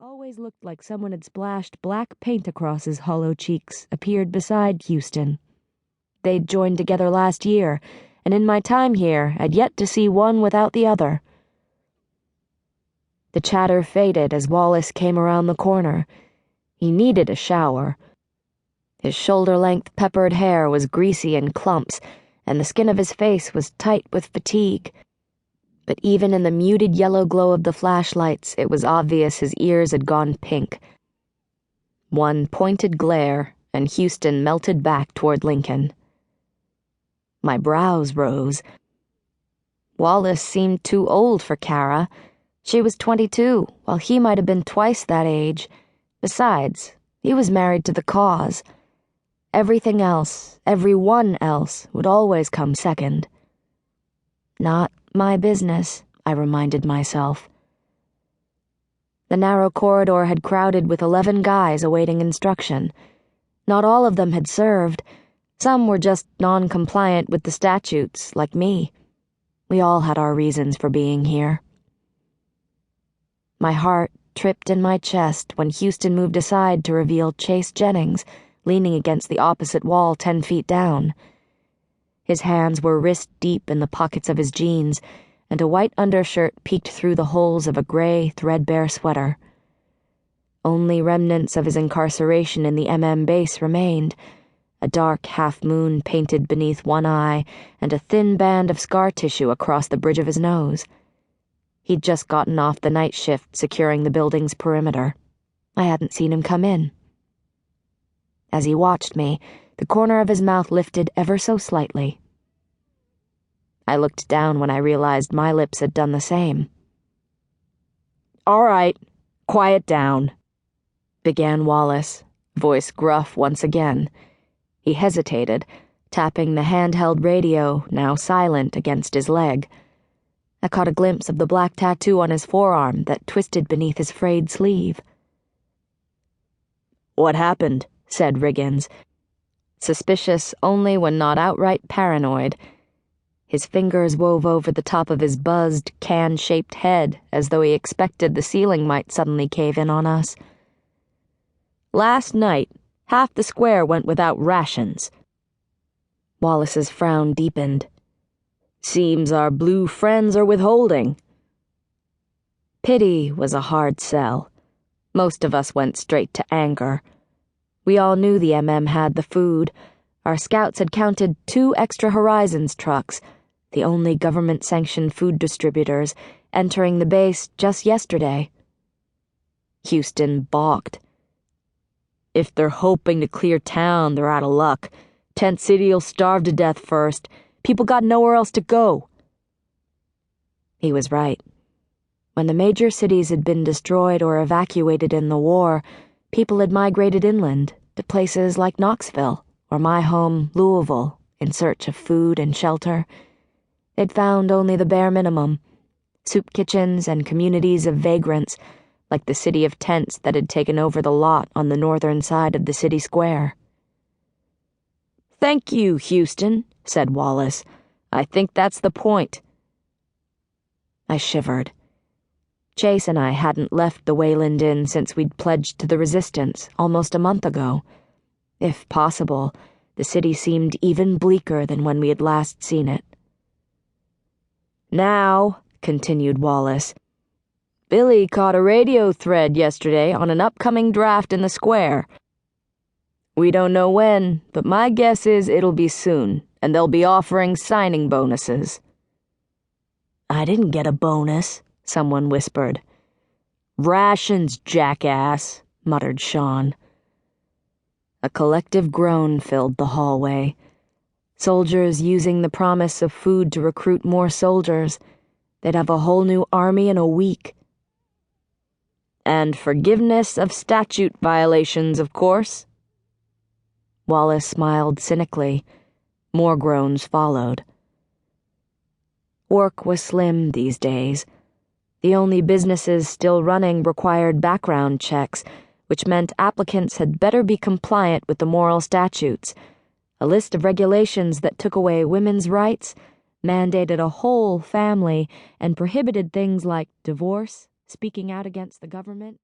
Always looked like someone had splashed black paint across his hollow cheeks, appeared beside Houston. They'd joined together last year, and in my time here, had yet to see one without the other. The chatter faded as Wallace came around the corner. He needed a shower. His shoulder-length peppered hair was greasy in clumps, and the skin of his face was tight with fatigue. But even in the muted yellow glow of the flashlights, it was obvious his ears had gone pink. One pointed glare, and Houston melted back toward Lincoln. My brows rose. Wallace seemed too old for Kara. She was 22, while he might have been twice that age. Besides, he was married to the cause. Everything else, everyone else, would always come second. Not my business, I reminded myself. The narrow corridor had crowded with 11 guys awaiting instruction. Not all of them had served. Some were just non-compliant with the statutes, like me. We all had our reasons for being here. My heart tripped in my chest when Houston moved aside to reveal Chase Jennings, leaning against the opposite wall 10 feet down. His hands were wrist-deep in the pockets of his jeans, and a white undershirt peeked through the holes of a gray, threadbare sweater. Only remnants of his incarceration in the base remained, a dark half-moon painted beneath one eye and a thin band of scar tissue across the bridge of his nose. He'd just gotten off the night shift securing the building's perimeter. I hadn't seen him come in. As he watched me, the corner of his mouth lifted ever so slightly. I looked down when I realized my lips had done the same. "All right, quiet down," began Wallace, voice gruff once again. He hesitated, tapping the handheld radio, now silent, against his leg. I caught a glimpse of the black tattoo on his forearm that twisted beneath his frayed sleeve. "What happened?" said Riggins, suspicious only when not outright paranoid. His fingers wove over the top of his buzzed, can-shaped head as though he expected the ceiling might suddenly cave in on us. "Last night, half the square went without rations." Wallace's frown deepened. "Seems our blue friends are withholding." Pity was a hard sell. Most of us went straight to anger. We all knew the had the food. Our scouts had counted 2 Extra Horizons trucks, the only government-sanctioned food distributors, entering the base just yesterday. Houston balked. "If they're hoping to clear town, they're out of luck. Tent City'll starve to death first. People got nowhere else to go." He was right. When the major cities had been destroyed or evacuated in the war, people had migrated inland to places like Knoxville or my home, Louisville, in search of food and shelter. They'd found only the bare minimum: soup kitchens and communities of vagrants, like the city of tents that had taken over the lot on the northern side of the city square. "Thank you, Houston," said Wallace. "I think that's the point." I shivered. Chase and I hadn't left the Wayland Inn since we'd pledged to the resistance almost a month ago. If possible, the city seemed even bleaker than when we had last seen it. "Now," continued Wallace, "Billy caught a radio thread yesterday on an upcoming draft in the square. We don't know when, but my guess is it'll be soon, and they'll be offering signing bonuses." "I didn't get a bonus," someone whispered. "Rations, jackass," muttered Sean. A collective groan filled the hallway. Soldiers using the promise of food to recruit more soldiers. They'd have a whole new army in a week. "And forgiveness of statute violations, of course." Wallace smiled cynically. More groans followed. Work was slim these days. The only businesses still running required background checks, which meant applicants had better be compliant with the moral statutes, a list of regulations that took away women's rights, mandated a whole family, and prohibited things like divorce, speaking out against the government.